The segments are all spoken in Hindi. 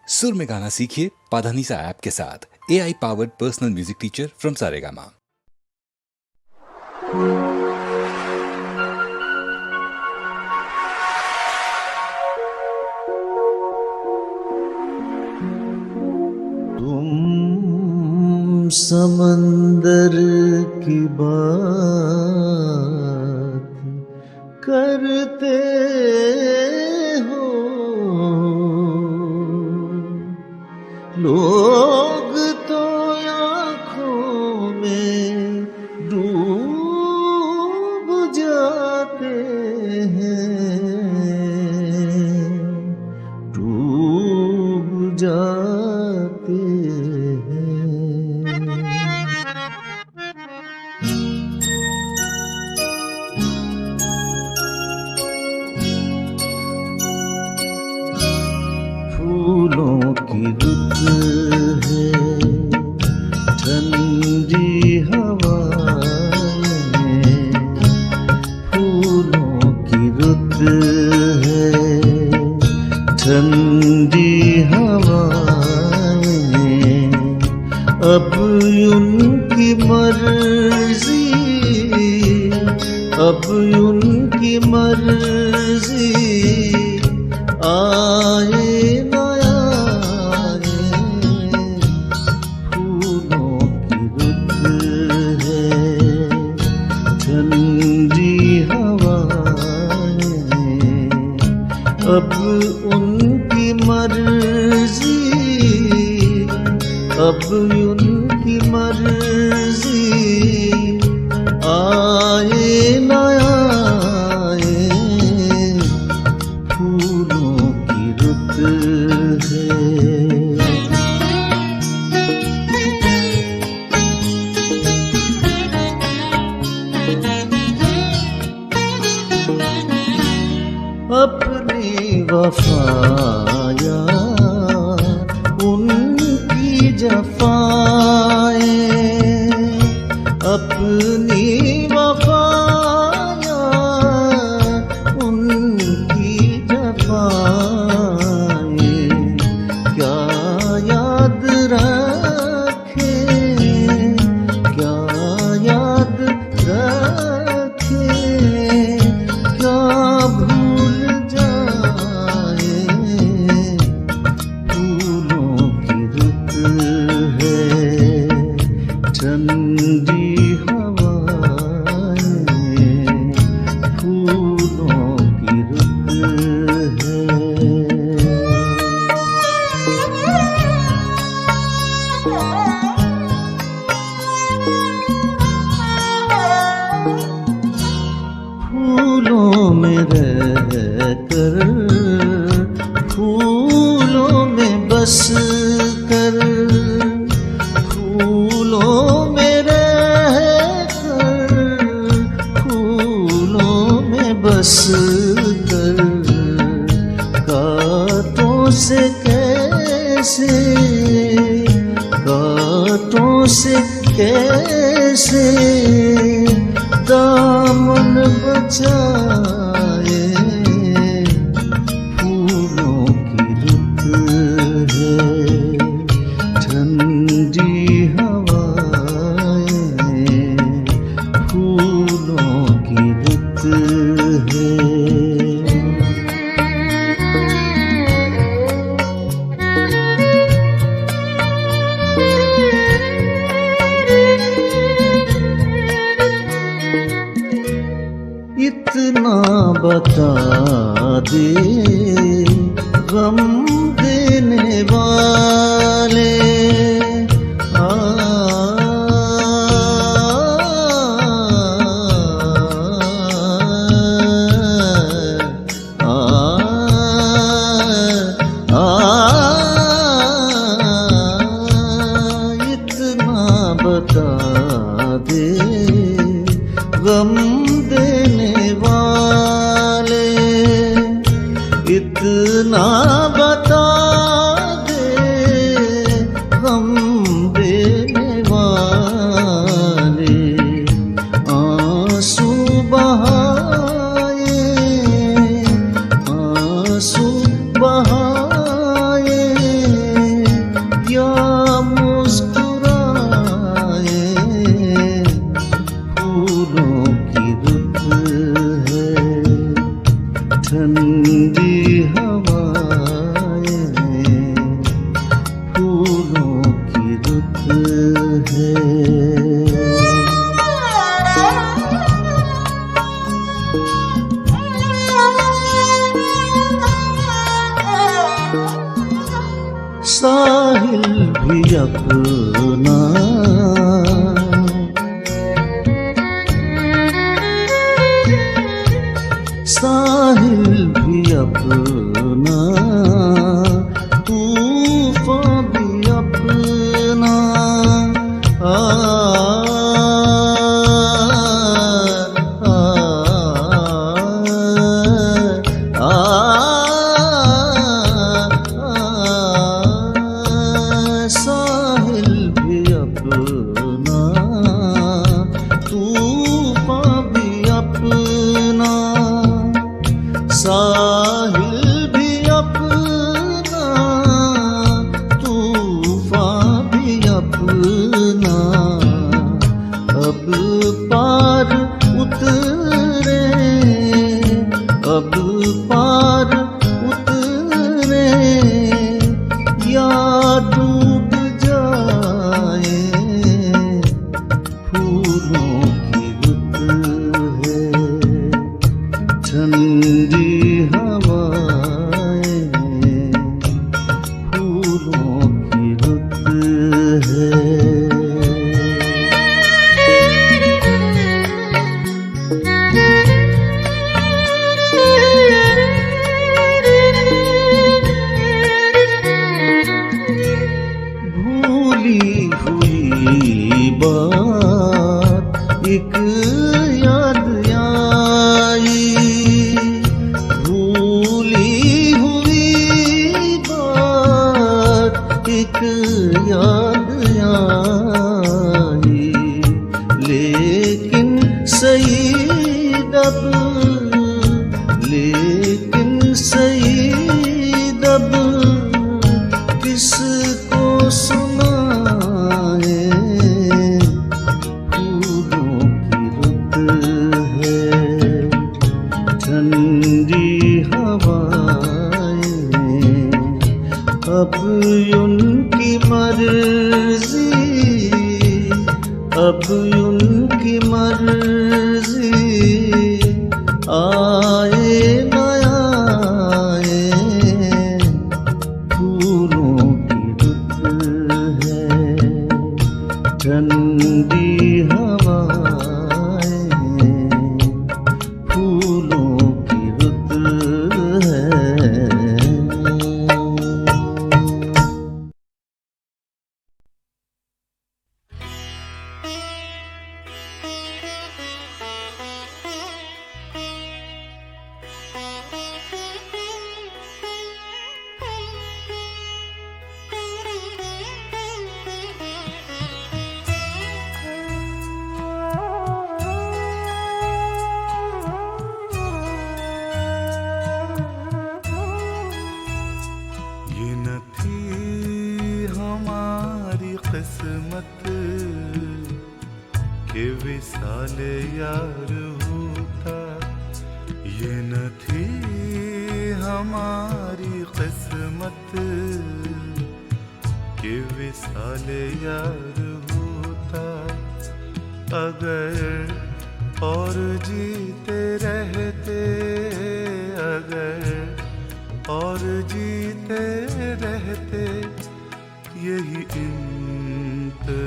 सुर में गाना सीखिए पाधानीसा ऐप के साथ। AI powered personal music teacher from Saregama. तुम समंदर की बात करते हो, लोग तो आँखों में डूब जाते हैं, डूब जाते हैं। फूलों की रुत है, ठंडी हवाएं, फूलों की रुत है, ठंडी हवाएं, अब उनकी मर्जी, अब उनकी मर्जी, आए न आए, फूलों की रुत है, ठंडी हवाएं, अब उनकी मर्जी, अब उनकी मर्जी, आए न आए, फूलों की रुत है। अपनी वफाया उनकी जफाएं, अपनी वफाया उनकी जफाएं, क्या याद रखें, क्या याद रखें, क्या भूल जाए, फूलों की रुत है, ठंडी हवाएं, फूलों की रुत है। फूलों में रहकर, फूलों में बस कर, फूलों में रहकर, फूलों में बस कर, कांटों से कैसे, कांटों से कैसे दामन बचाए, फूलों की रुत है, ठंडी हवाएं, फूलों की रुत है। इतना बता दे गम देने वाले, आ, आ, आ, इतना बता दे गम देने वाले, इतना बता दे गम साहिल भी अपना, साहिल भी अपना, तूफान भी अपना। साहिल भी अपना, तूफान भी अपना, साहिल भी अपना, तूफान भी अपना। अब पार उतरे, अब पार उतरे, या डूब जाए, फूलों की रुत है, ठंडी हवाएं, फूलों की रुत है। भूली हुई बात एक याद आई, भूली हुई बात एक याद आई, लेकिन सही दब, लेकिन सही दब, किसको सुनाए, फूलों की रुत है, ठंडी हवाएं, अब उनकी मर्जी, अब उनकी मर्जी, आए न आए, फूलों की रुत है, ठंडी हवाएं, फूलों की रुत है। ये न थी हमारी किस्मत के विसाल यार होता, ये न थी हमारी किस्मत के विसाल यार होता। अगर और जीते रहते, अगर और जीते रहते, यही इंतजार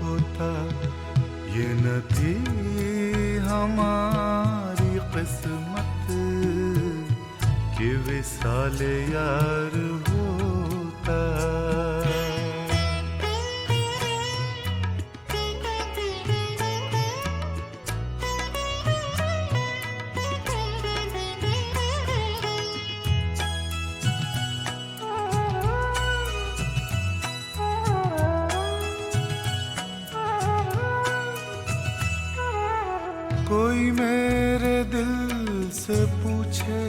होता। ये न थी हमारी किस्मत कि विसाल यार होता। कोई मेरे दिल से पूछे,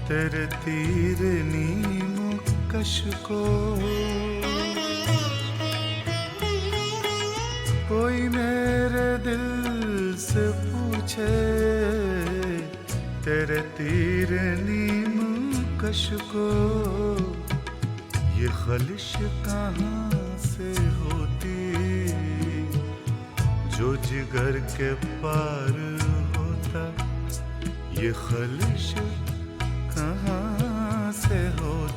तेरे तीर नीम कश को, कोई मेरे दिल से पूछे, तेरे तीर नीम कश को, ये खलिश कहाँ से होती जो जिगर के पार होता। ये खलिश कहाँ से होती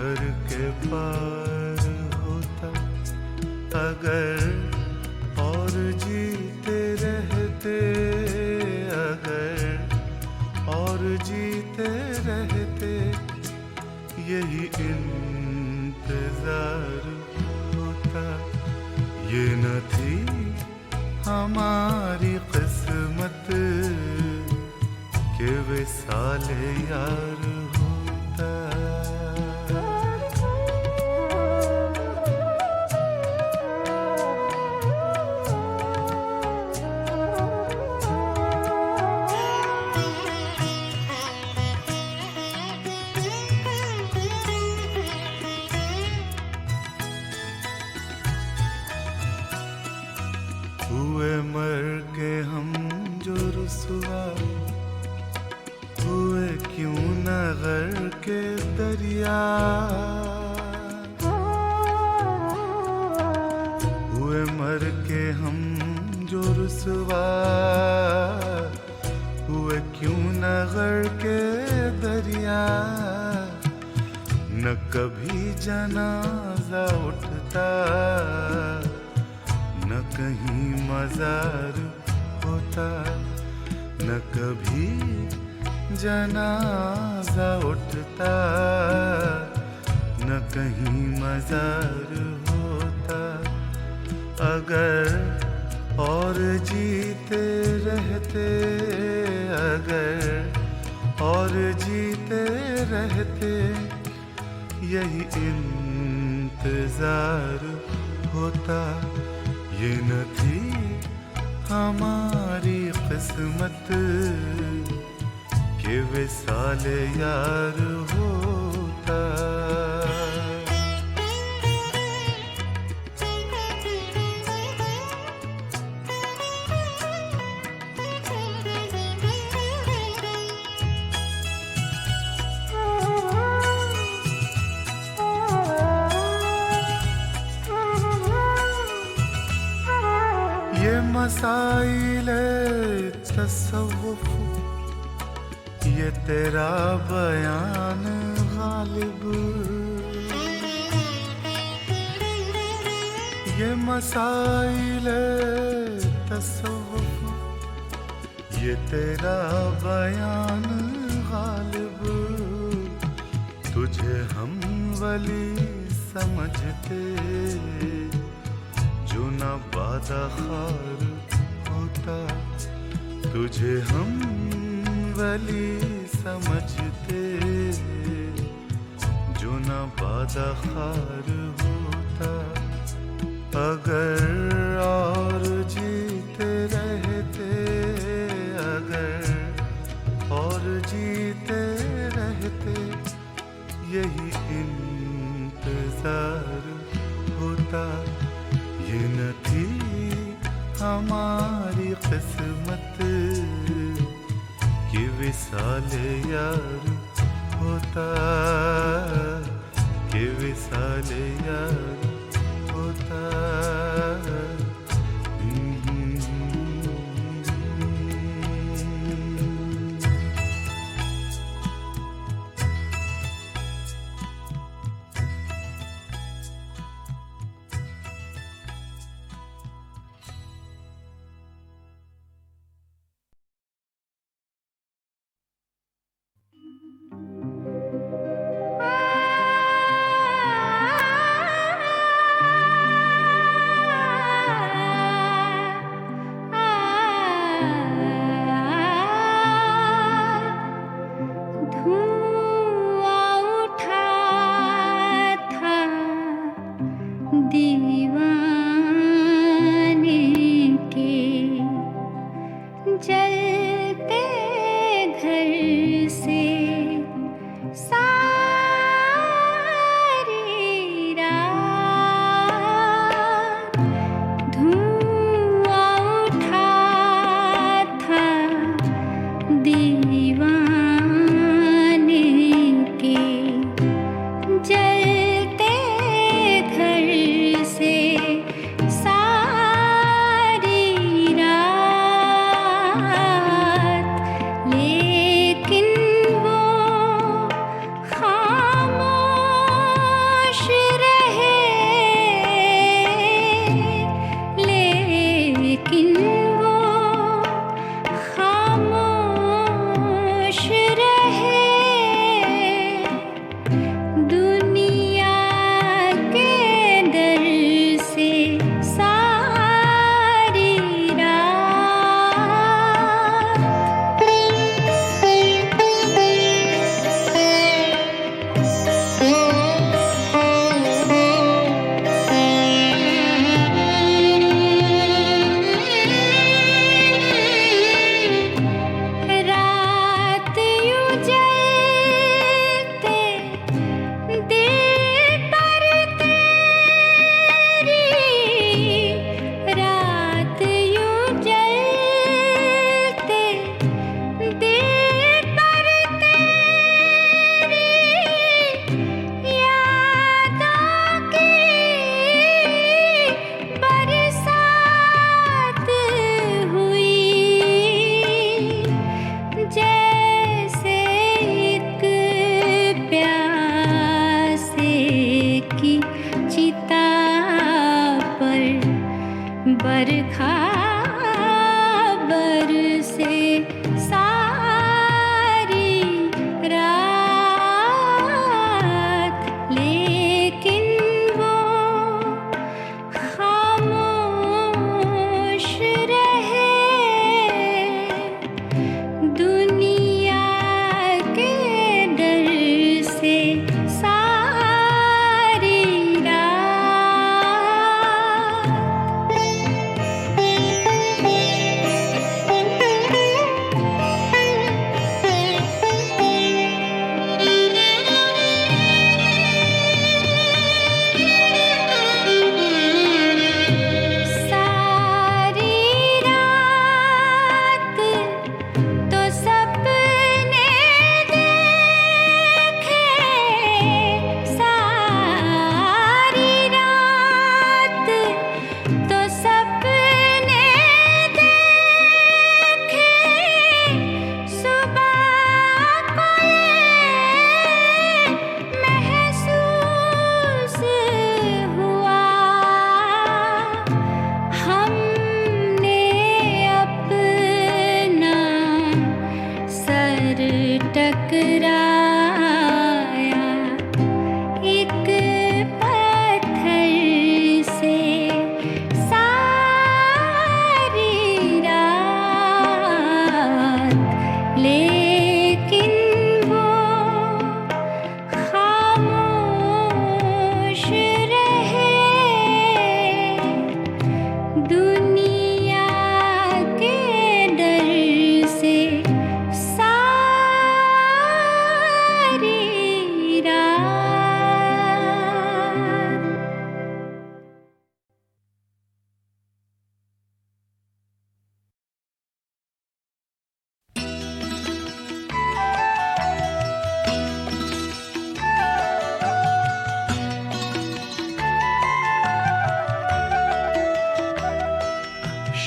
घर के पार होता अगर और जीते रहते, अगर और जीते रहते, यही इंतजार होता। ये न थी हमारी किस्मत के विसाले यार होता। हुए मर के हम जो रुसवा, हुए क्यों न गर के दरिया, हुए मर के हम जो रुसवा, हुए क्यों न गर के दरिया। न कभी जनाजा उठता, न कहीं मजार होता, न कभी जनाजा उठता, न कहीं मजार होता। अगर और जीते रहते, अगर और जीते रहते, यही इंतजार होता। ये न थी हमारी किस्मत के विसाले यार होता। ये मसाइले तसव्वुफ, ये तेरा बयान गालिब, ये मसाइले तसव्वुफ, ये तेरा बयान गालिब। तुझे हम वली समझते जो न बादा खार होता, तुझे हम वली समझते जो न बादा खार होता। अगर और जीते रहते, अगर और जीते रहते, यही इंतजार होता। ये न थी हमारी किस्मत कि विसाले यार होता, कि विसाले यार होता।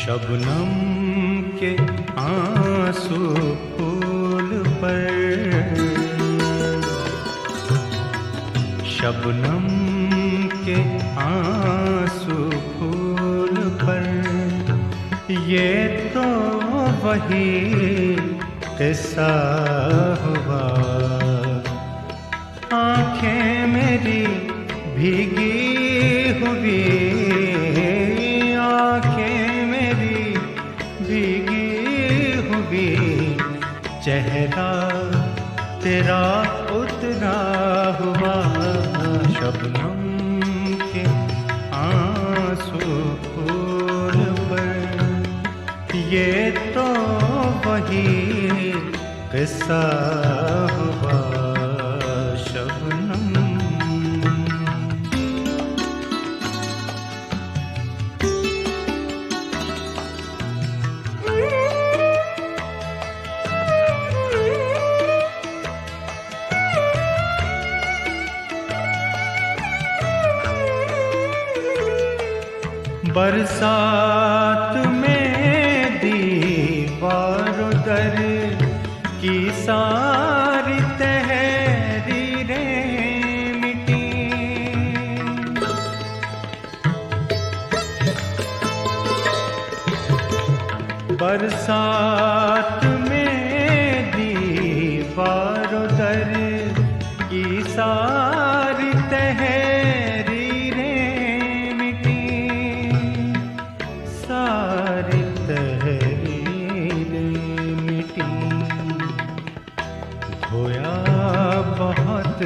शबनम के आंसू फूल पर, शबनम के आंसू फूल पर, ये तो वही किस्सा हुआ। आंखें मेरी भीगी हुई, आंखें मेरी भीगी हुई, चेहरा तेरा उतरा हुआ। शबनम के आंसू फूल पर, ये तो वही किस्सा हुआ। शबनम बरसात में दीवारों दर की सारी तहरीरें मिटी, बरसात में दीवारों दर की सारी तहरीरें मिटी, सारी तहरीरें मिटी। धोया बहुत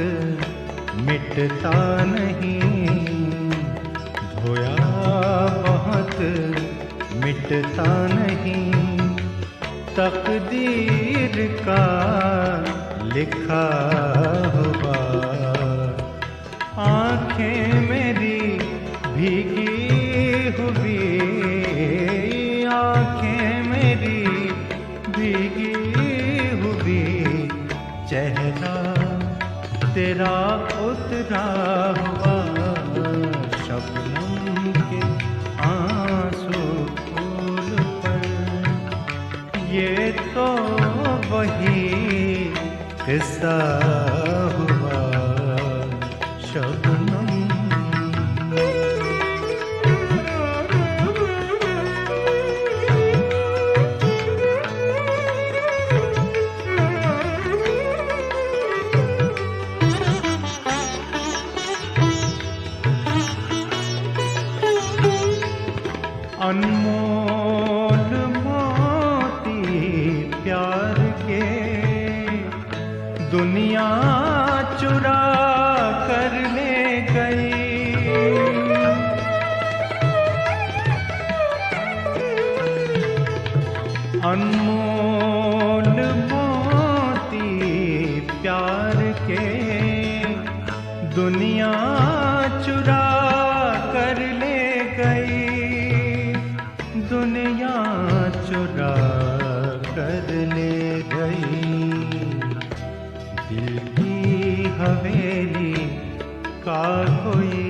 मिटता नहीं, धोया बहुत मिटता नहीं, तकदीर का लिखा हुआ। आंखें मेरी भीगी हुई, आंखें मेरी भीगी हुई, चेहरा तेरा उतरा हुआ। शबनम के आंसू फूल पर, ये तो वही किस्सा हुआ। शबनम अनमोल मोती प्यार के दुनिया चुरा कर ले गई, अनमोल मोती प्यार के दुनिया चुरा कर ले गई, दुनिया चुरा कर ले गई। दिल की हवेली का कोई,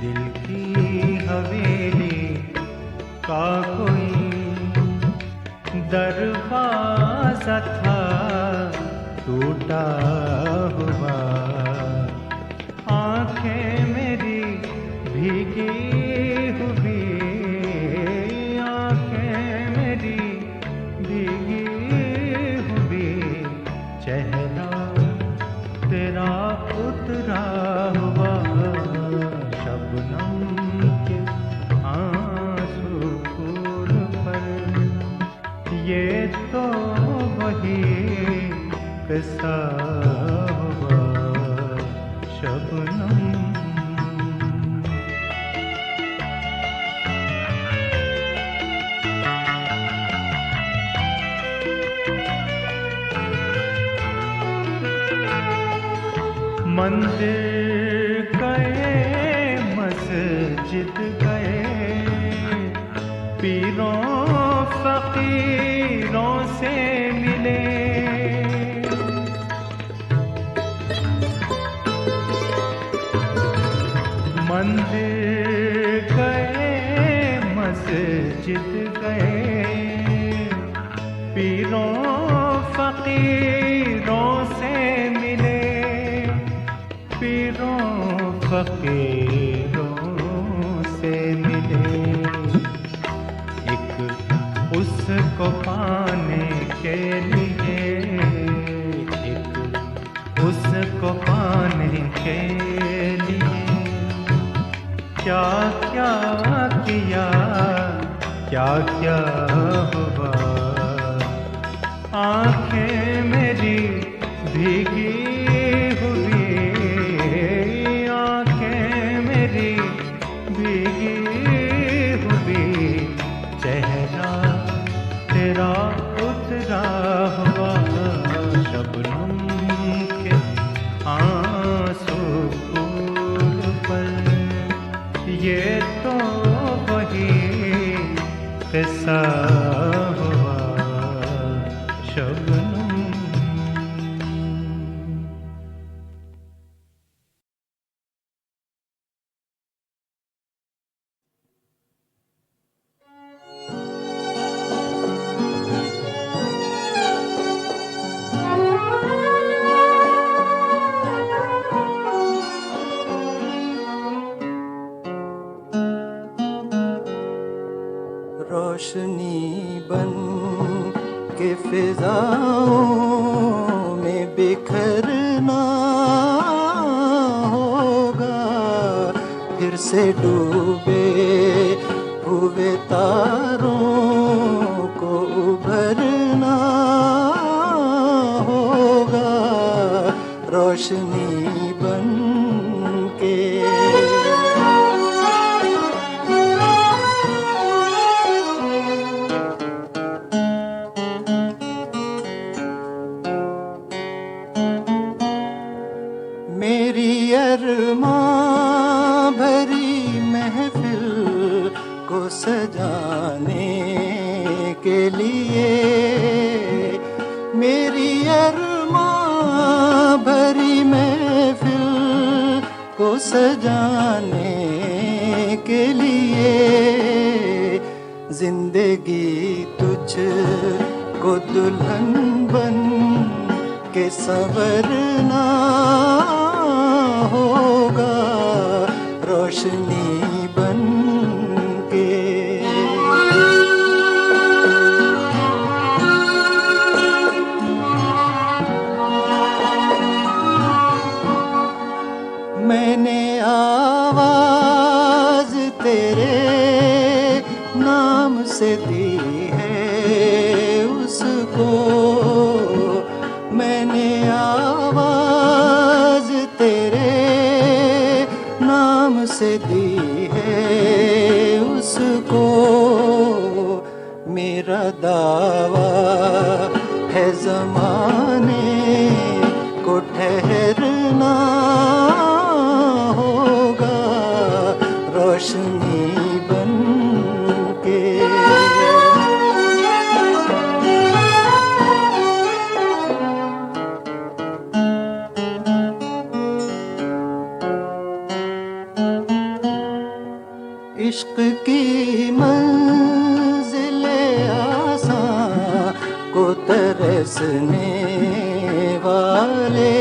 दिल की हवेली का कोई दरवाजा था टूटा हुआ। आंखें मेरी भीगी हुई, आंखें मेरी भीगी हुई, चेहरा तेरा उतरा हुआ। शबनम के आंसू फूल पर, ये तो वही किस्सा हुआ। शबनम मंदिर गए, मस्जिद गए, पीरों फकीरों से मिले, मंदिर गए, मस्जिद गए, पीरों फकीरों से मिले, पीरों फकीरों से मिले। एक उसको पाने के लिए, एक उसको पाने के लिए क्या क्या किया, क्या क्या हुआ। आंखें मेरी भीगी हुई, आंखें मेरी भीगी हुई, चेहरा तेरा उतरा हुआ, शबनम के आंसू फूल पर। ये तो वही किस्सा हुआ शबनम। रोशनी बन के फिजाओं में बिखरना होगा, फिर से डूबे हुए तारों को उभरना होगा, रोशनी बन के। मेरी अरमां भरी महफिल को सजाने के लिए, मेरी अरमां भरी महफिल को सजाने के लिए, जिंदगी तुझ को दुल्हन बन के संवरना होगा, रोशनी बन के। मैंने आवाज तेरे नाम से दी है उसको, मैंने आवाज तेरे नाम से दी है उसको। मेरा दावा है ज़माने को ठहरना होगा, रोशनी बन के। इश्क की मंजिले आसां को तरसने वाले,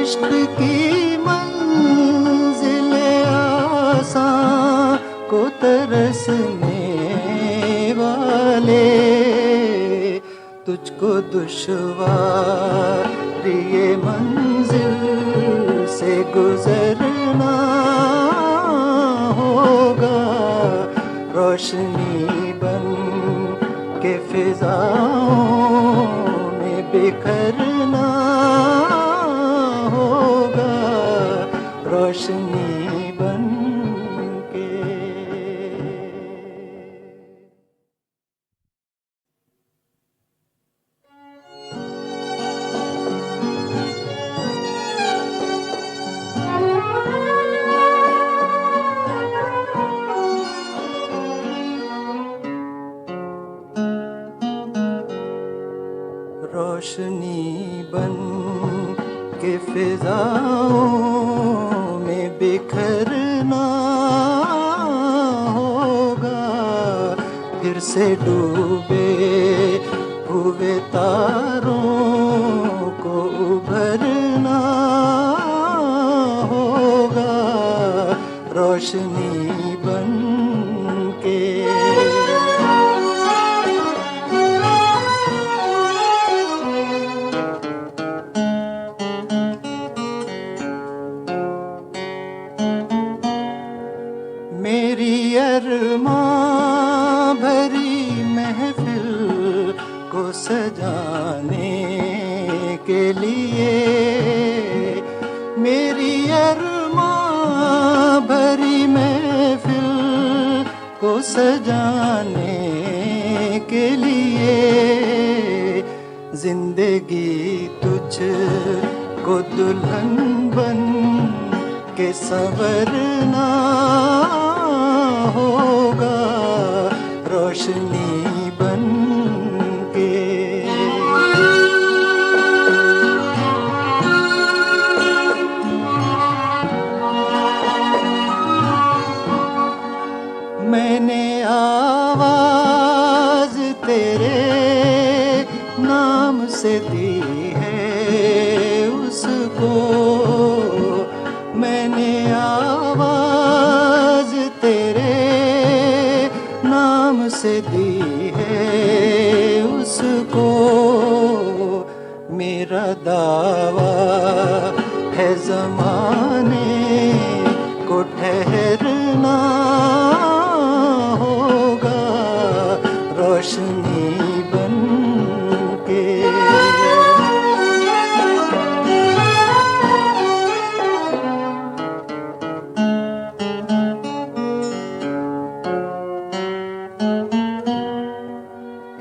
इश्क की मंजिले आसां को तरसने वाले, तुझको दुश्वार ये मंजिल से गुजरना होगा, रोशनी बन के फिजाओं में बिखरना होगा, रोशनी बन के। रोशनी बन के फिजाओं में बिखरना हो फिर से डूबे हुए तारों को उभरना होगा रोशनी बन के। मेरी अरमां भरी महफिल को सजाने के लिए, मेरी अरमां भरी महफिल को सजाने के लिए, जिंदगी तुझ को दुल्हन बन के संवरना होगा रोशनी बन के। मैंने आवाज तेरे नाम से दी है उसको, मैंने आवाज तेरे नाम से दी है उसको। मेरा दावा है ज़माने को ठहरना होगा रोशनी बन के।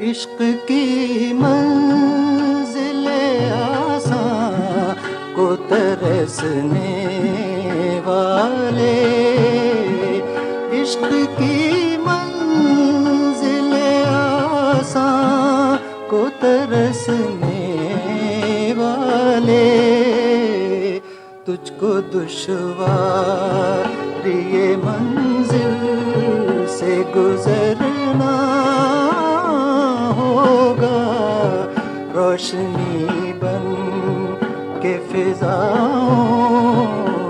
इश्क की मंजिले आसां को तरसने वाले, इश्क की मंजिले आसां को तरसने वाले, तुझको दुश्वार ये मंजिल से गुजरना होगा रोशनी बन के फिजाओं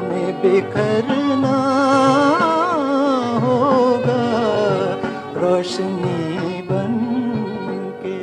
में बिखरना होगा रोशनी बन के।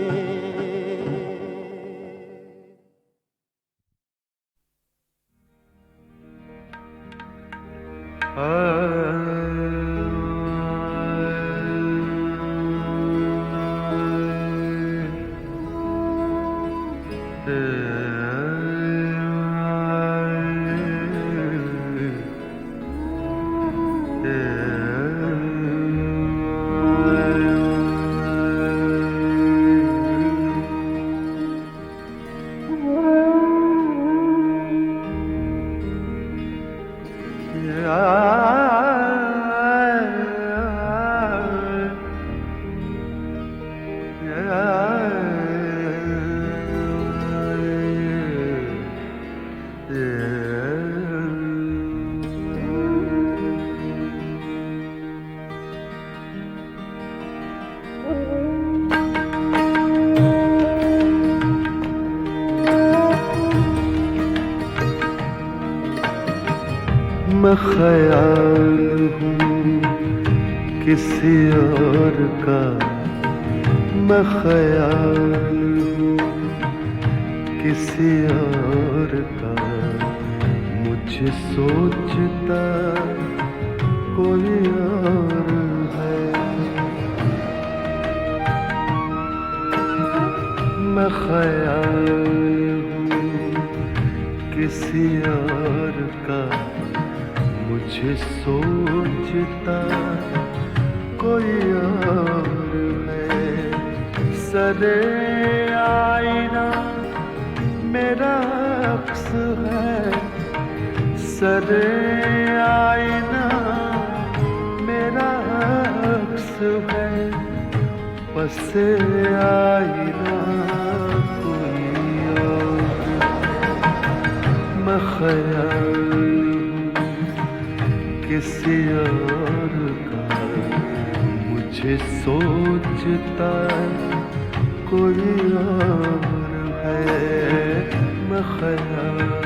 मैं ख्याल हूँ किसी और का, मैं ख्याल हूँ किसी और का, मुझे सोचता कोई और है। मैं ख्याल हूँ किसी और का, मुझे सोचता कोई और है। सरे आईना मेरा अक्स है, सरे आईना मेरा अक्स है, पसे आईना कोई और। मैं ख्याल किसी और का, मुझे मुझे सोचता कोई और है मैं ख्याल।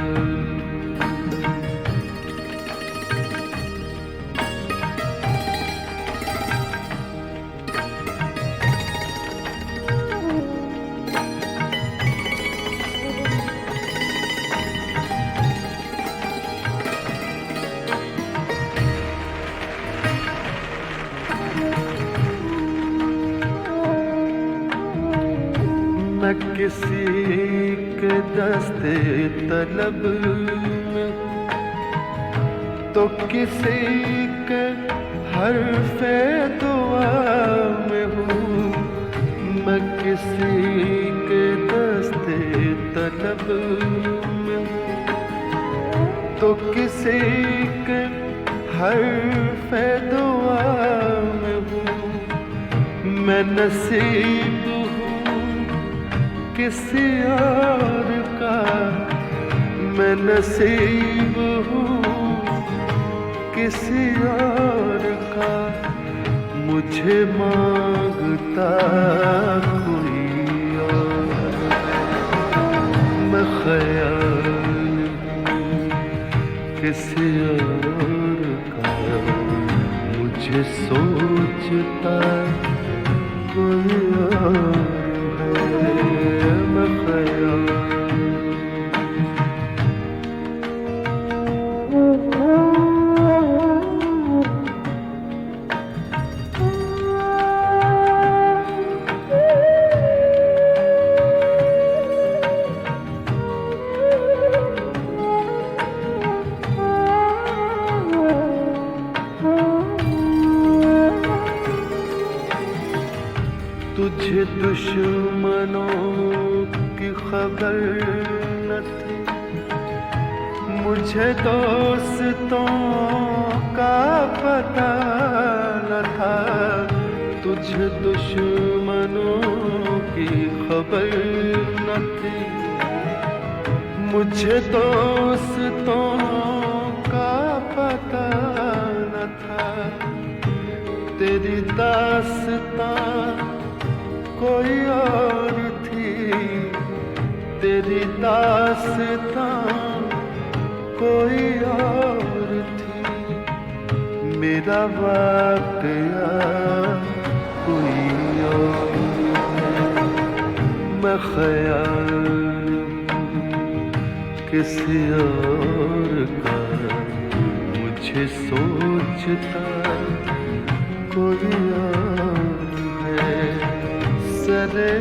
मैं किसी के दस्ते तलब में तो किसी के हर्फ़े दुआ में हूँ। मैं किसी के दस्ते तलब में तो किसी के हर्फ़े दुआ में हूँ। मैं नसीब किसी और का, मैं नसीब हूँ किसी और का। मुझे मांगता कोई और, मैं ख्याल किसी और का। मुझे सोचता कोई और तुझे दुश्मनों की खबर न थी, मुझे दोस्तों का पता न था। तुझे दुश्मनों की खबर न थी, मुझे दोस्तों का पता न था। तेरी दास्तां कोई और थी, तेरी दास्तां कोई और थी। मेरा वाक़या कोई और है, मैं ख्याल किसी और का। मुझे सोचता कोई और है। सरे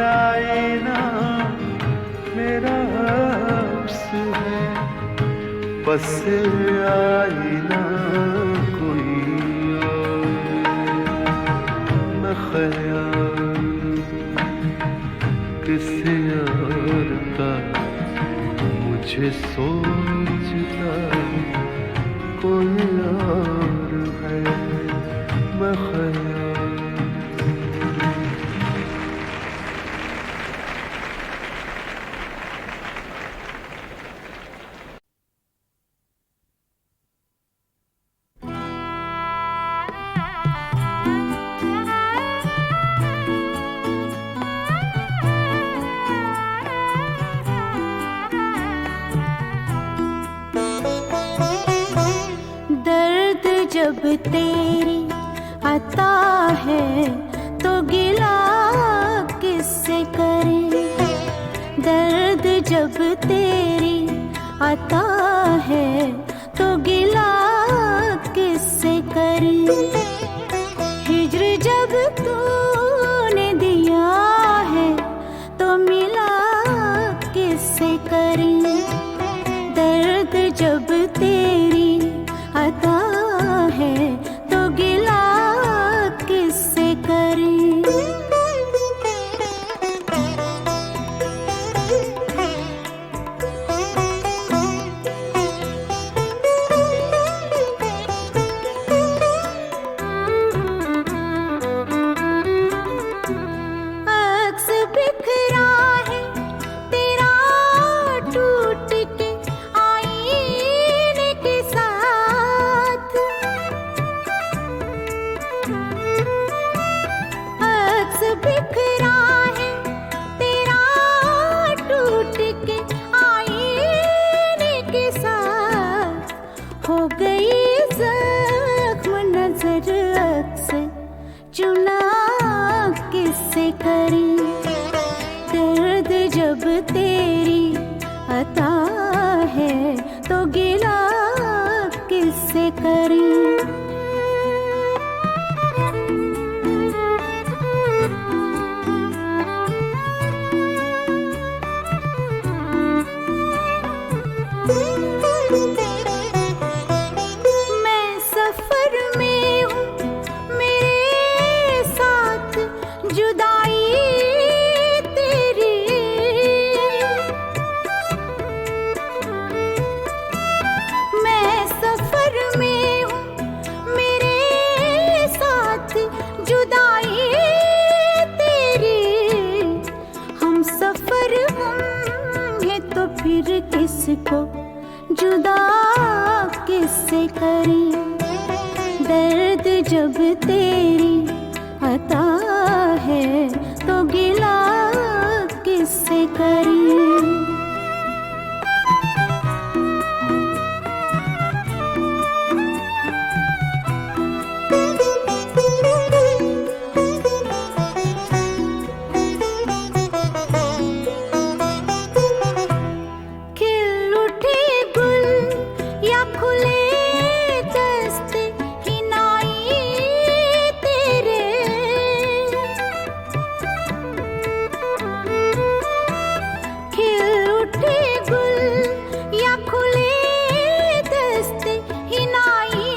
आईना मेरा अक्स है, बस आईना कोई और। मैं ख्याल किसी और का, मुझे सोचता कोई और है, मैं ख्याल। जब तेरी आता है तो गिला किससे करें। दर्द जब तेरी आता है तो गिला किससे करें। हिज्र जब तूने दिया है तो मिला किससे करें। दर्द जब तेरी आता है तो गिला किससे करें। अता है तो गिला किससे करें। मैं सफर में हूँ, मेरे साथ जुदाई तेरी। मैं सफर में हूँ, मेरे साथ जुदाई तेरी। हम सफर हैं तो फिर किसको जुदा किससे करें। दर्द जब तेरी अता है तो गिला किससे करें। खिल उठे गुल या खुले दस्ते हिनाई तेरे। खिल उठे गुल या खुले दस्ते हिनाई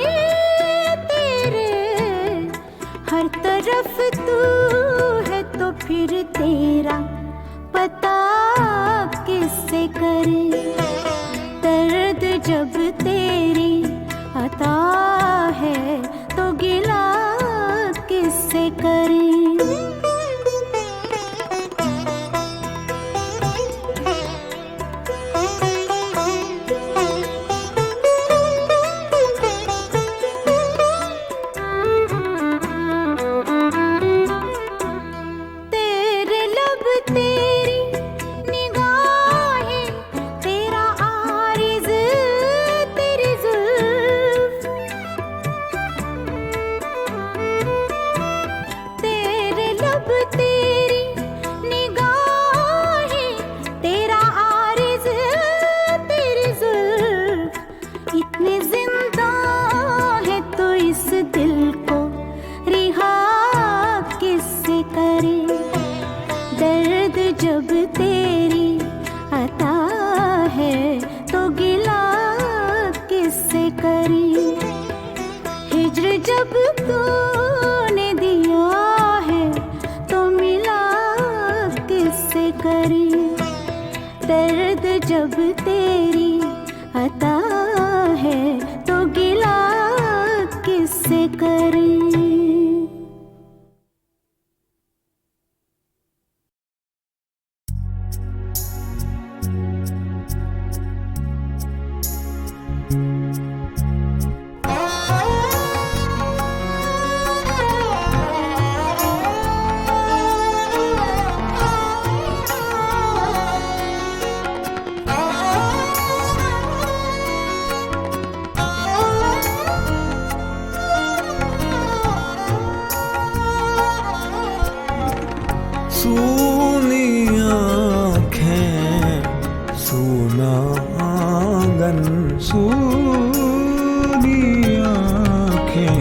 तेरे। हर तरफ तू है तो फिर तेरा पता किससे करे। दर्द जब तेरी अता है तो गिला किससे करे। तेरे लब तेरी निगाहें, तेरा आरिज़ तेरी जुल्फ। तेरे लब तेरी निगाहें, तेरा आरिज़ तेरी जुल्फ। इतने जिंदा है तो इस दिल को रिहा किससे करे। दर्द जब तेरी अता है तो गिला किससे करे। हिज्र जब तूने दिया है तो मिला किससे करे। दर्द जब तेरी अता है तो गिला किससे करे। सूनी आँखें सूना आंगन। सूनी आँखें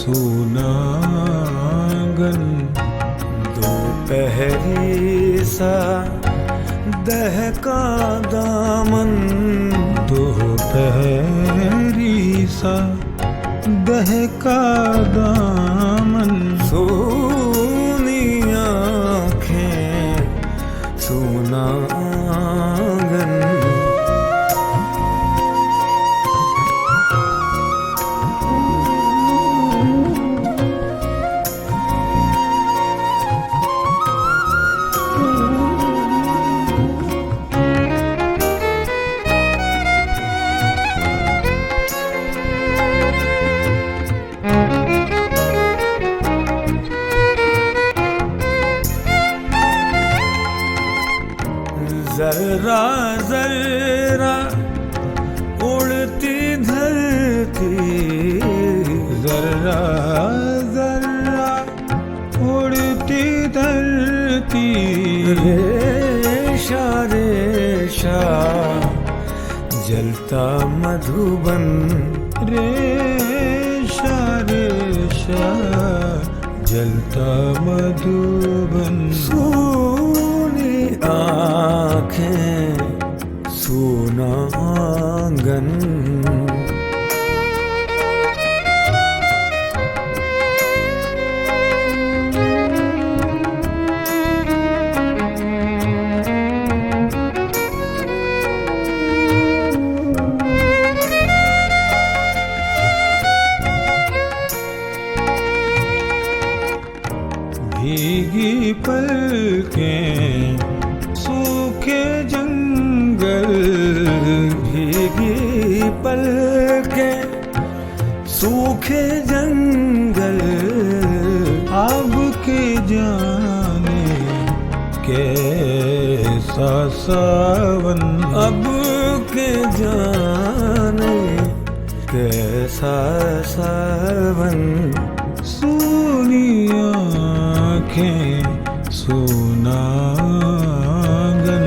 सूना आंगन। दोपहरी सा दहका दामन। दोपहरी सा दहका दामन। सोनी आँखें सोना आंगन। जरा जरा उड़ती धरती। जरा जरा उड़ती धरती। रेशा रेशा जलता मधुबन रेशा रेशा जलता मधुबन सोनी आँखें सोना आंगन भीगी पलकें सूखे जंगल भीगी पलकें सूखे जंगल अब के जाने कैसा सावन अब के जाने कैसा सावन सोनी आँखें सोना आंगन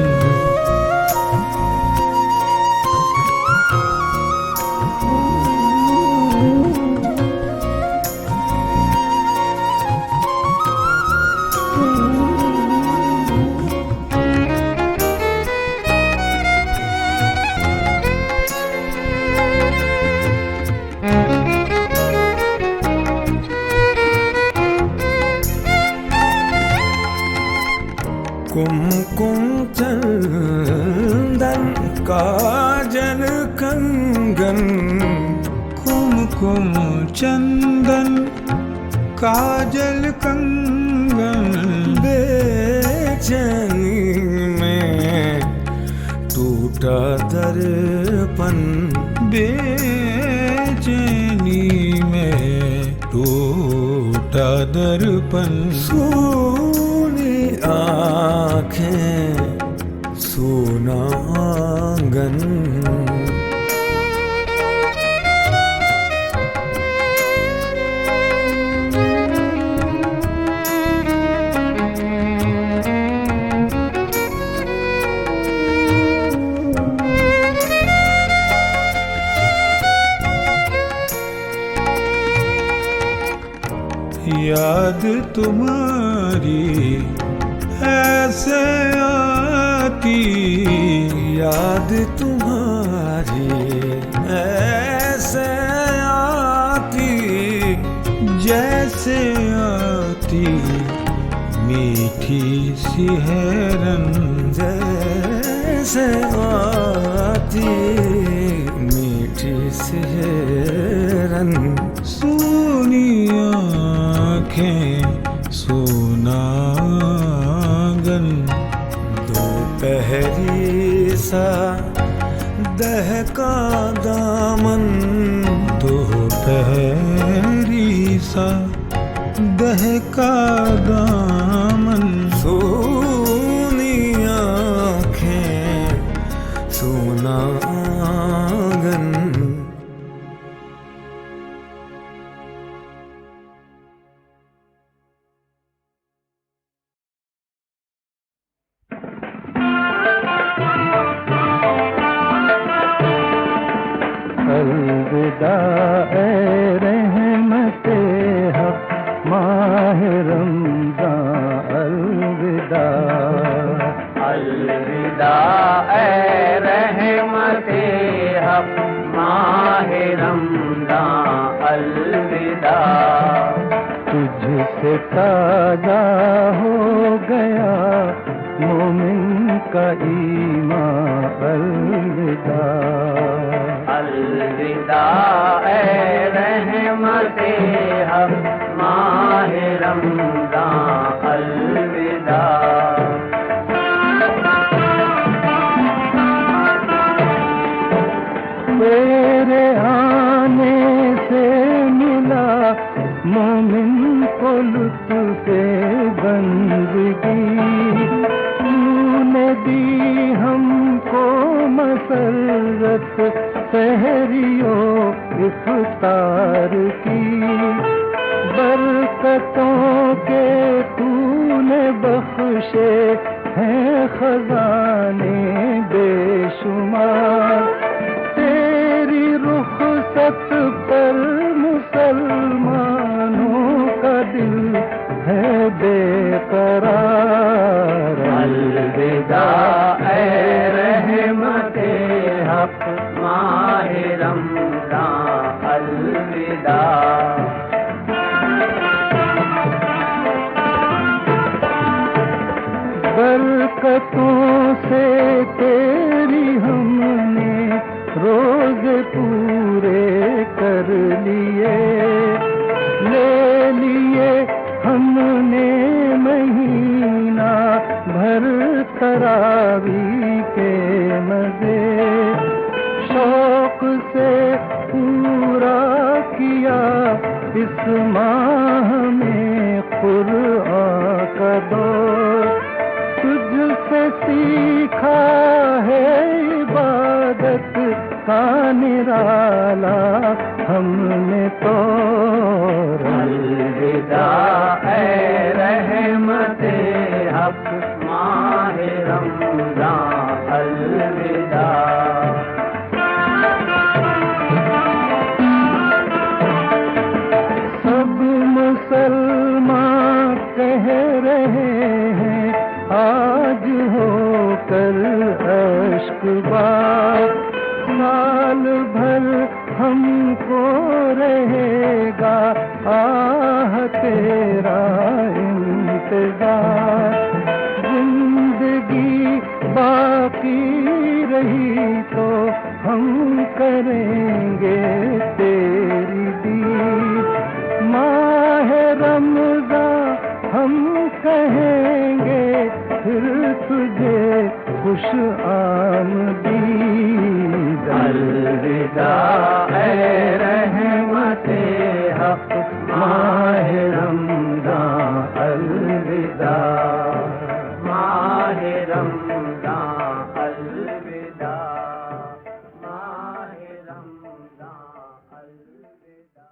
कुमकुम चंदन काजल कंगन कुमकुम चंदन काजल कंगन बेचैनी में टूटा दर्पण बेचैनी में टूटा दर्पण सोनी आँखें सोना आंगन याद तुम्हारी ऐसे आती याद तुम्हारी ऐसे आती जैसे आती मीठी सी हैरन जैसे आती मीठी सी हैरन सोनी आँखें सोना आंगन दोपहरी सा दहका दामन दोपहरी सा दहका दामन सोनी आँखें सोना आंगन अलविदा ए रहमते हक माह रमज़ान अलविदा अलविदा ए रहमते हक माह रमज़ान अलविदा तुझसे ताज़ा हो गया मोमिन का ईमान अलविदा अलविदा ए रहमते हक माह रमज़ान अलविदा तेरे आने से मिला मोमिन को लुत्फ़े बंदगी तूने दी हमको मसरत सहरियो इफ्तार की बरकतों के तूने बख्शे हैं खजाने बेशुमार हक माहे रमज़ान अलविदा। बरकतों से तेरी हमने रोज पूरे कर लिए, ले लिए हमने महीना भर तरावी के मजे, शौक से पूरा किया इस माह में कुरान का दौर, तुझसे सीखा है इबादत का निराला हमने तो। अलविदा ऐ रहमते हक माहे रमज़ान अलविदा। सब मुसलमान कह रहे हैं आज हो कर अश्कबार, साल भर हमको रहेगा आह तेरा इंतजार, जिंदगी बाकी रही तो हम करेंगे तेरी दीद, माह रमज़ान हम कहेंगे फिर तुझे खुश आमदीद। अलविदा ऐ रहमते हक माहे रमज़ान अलविदा, माहे रमज़ान अलविदा, माहे रमज़ान अलविदा।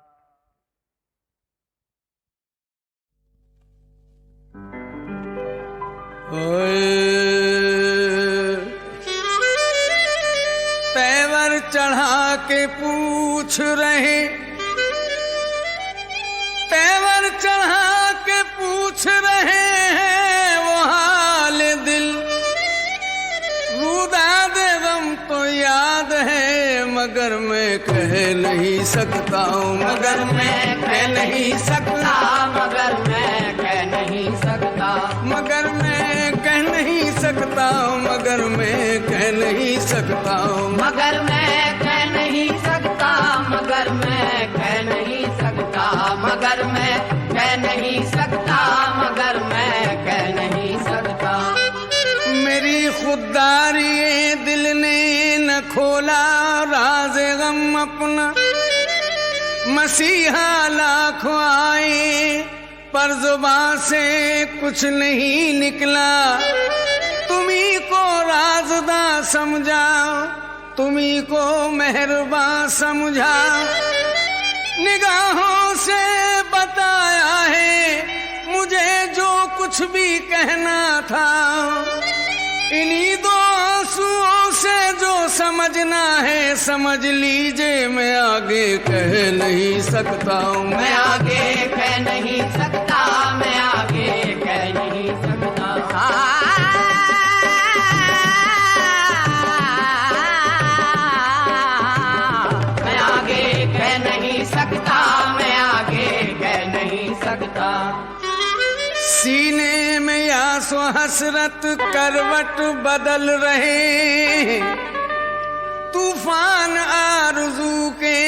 तेवर चढ़ा के पूछ रहे, तेवर चढ़ा के पूछ रहे हैं वो हाल दिल, रूदा दे गम तो याद है मगर मैं कह नहीं सकता हूँ, मगर मैं कह नहीं सकता, मगर मैं कह नहीं सकता, मगर मैं कह नहीं सकता, मगर मैं कह नहीं सकता, मगर मैं कह नहीं सकता, मगर मैं कह नहीं सकता, मगर मैं कह नहीं सकता, मगर मैं कह नहीं सकता। मेरी खुददारी दिल ने न खोला राज गम अपना, मसीहा लाखों आए पर जुबान से कुछ नहीं निकला, तुम्ही को राज़दा समझा, तुम्ही को मेहरबान समझा, निगाहों से बताया है मुझे जो कुछ भी कहना था, इन्हीं दो आंसुओं से जो समझना है समझ लीजिए, मैं आगे कह नहीं सकता हूँ, मैं आगे कह नहीं सकता, मैं आगे कह नहीं सकता, मैं आगे कह नहीं सकता, मैं आगे कह नहीं सकता। सीने में यासो हसरत करवट बदल रहे, तूफान आरज़ू के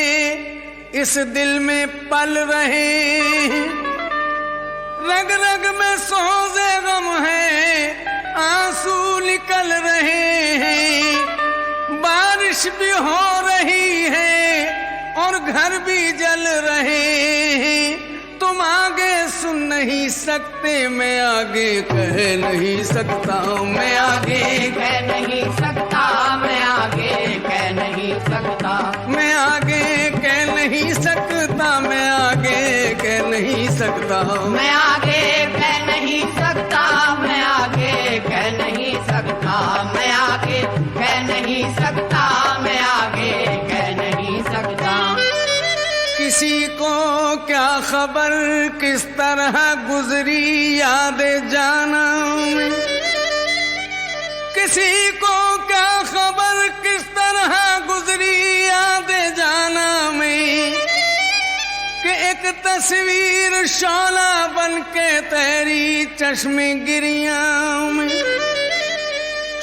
इस दिल में पल रहे, रग रग में सोज़े गम है आंसू निकल रहे हैं, बारिश भी हो रही है और घर भी जल रहे हैं, तुम आगे सुन नहीं सकते, मैं आगे कह नहीं सकता हूँ, मैं आगे कह नहीं सकता, मैं आगे कह नहीं सकता, मैं आगे कह नहीं सकता, मैं आगे कह नहीं सकता हूँ, मैं आगे कह नहीं सकता, मैं आगे कह नहीं सकता, मैं आगे कह नहीं सकता, मैं आगे कह नहीं सकता। किसी को क्या खबर किस तरह गुजरी याद जाना में, किसी को क्या खबर किस तरह तस्वीर शोला बन के तेरी चश्मे गिरियां में,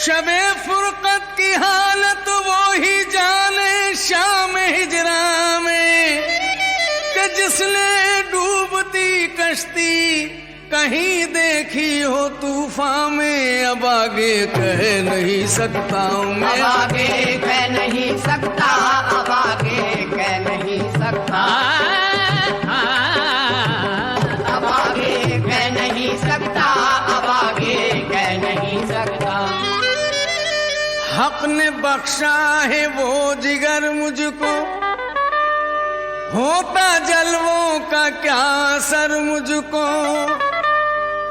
शबे फुरकत की हालत वो ही जाने शाम हिजरा में, कि जिसने डूबती कश्ती कहीं देखी हो तूफान में, अब आगे कह नहीं सकता मैं, अब आगे कह नहीं सकता, अब आगे कह नहीं सकता, अब आगे कह नहीं सकता, अब आगे कह नहीं सकता। हक ने बख्शा है वो जिगर मुझको, होता जलवों का क्या असर मुझको,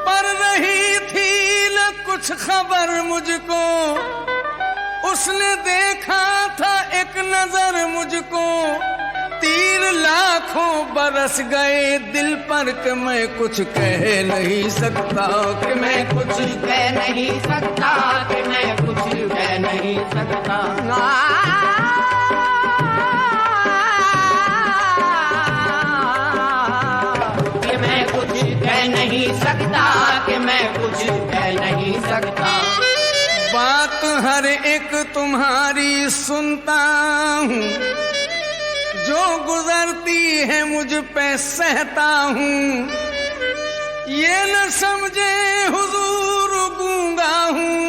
पर रही थी न कुछ खबर मुझको, उसने देखा था एक नजर मुझको, तीर लाखों बरस गए दिल पर कि मैं कुछ कह नहीं सकता, कि मैं कुछ कह नहीं सकता, कि मैं कुछ कह नहीं सकता। कि मैं कुछ कह नहीं सकता, कि मैं कुछ कह नहीं सकता। बात हर एक तुम्हारी सुनता हूँ, जो गुजरती है मुझ पे सहता हूँ, ये न समझे हुजूर गूंगा हूँ,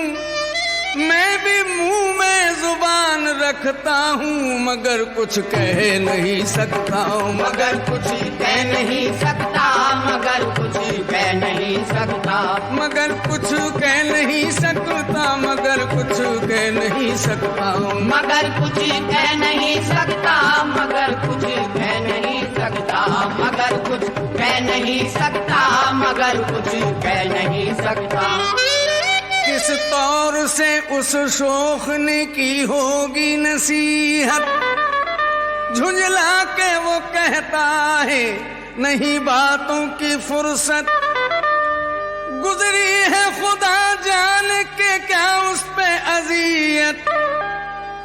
मैं भी मुंह में जुबान रखता हूँ, मगर कुछ कह नहीं सकता हूँ, मगर कुछ कह नहीं सकता, मगर कुछ कह नहीं सकता, मगर कुछ कह नहीं सकता, मगर कुछ कह नहीं सकता हूँ, मगर कुछ कह नहीं सकता, मगर कुछ कह नहीं सकता, मगर कुछ कह नहीं सकता, मगर कुछ कह नहीं सकता। किस तौर से उस शोख ने की होगी नसीहत, झुंझला के वो कहता है नहीं बातों की फुर्सत, गुजरी है खुदा जाने के क्या उस पे अजियत,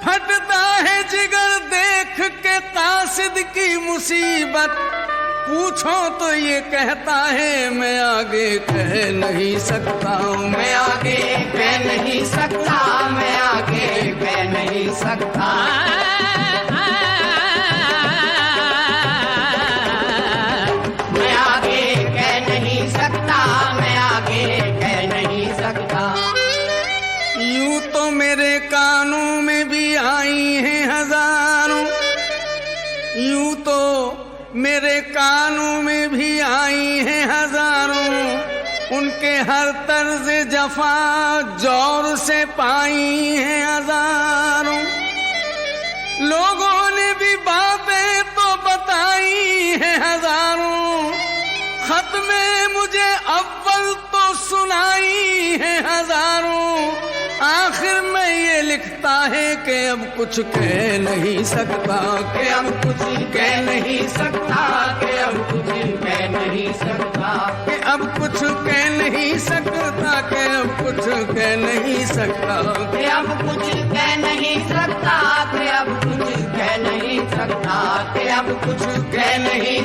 फटता है जिगर देख के कासिद की मुसीबत, पूछो तो ये कहता है मैं आगे कह नहीं सकता हूँ, मैं आगे कह नहीं सकता, मैं आगे कह नहीं सकता, मैं आगे कह नहीं सकता, मैं आगे कह नहीं सकता। यूं तो मेरे कानों में भी आई हैं हजारों, यूं तो मेरे कानों में भी आई हैं हजारों, उनके हर तर्ज जफा जोर से पाई हैं हजारों, लोगों ने भी बातें तो बताई हैं हजारों, खत में मुझे अव्वल तो सुनाई हैं हजारों, आखिर में ये लिखता है कि अब कुछ कह नहीं सकता, कि अब कुछ कह नहीं सकता, कि अब कुछ कह नहीं सकता, कि अब कुछ कह नहीं सकता, कि अब कुछ कह नहीं सकता, कि अब कुछ कह नहीं सकता, कि अब कुछ कह नहीं सकता, कि अब कुछ कह नहीं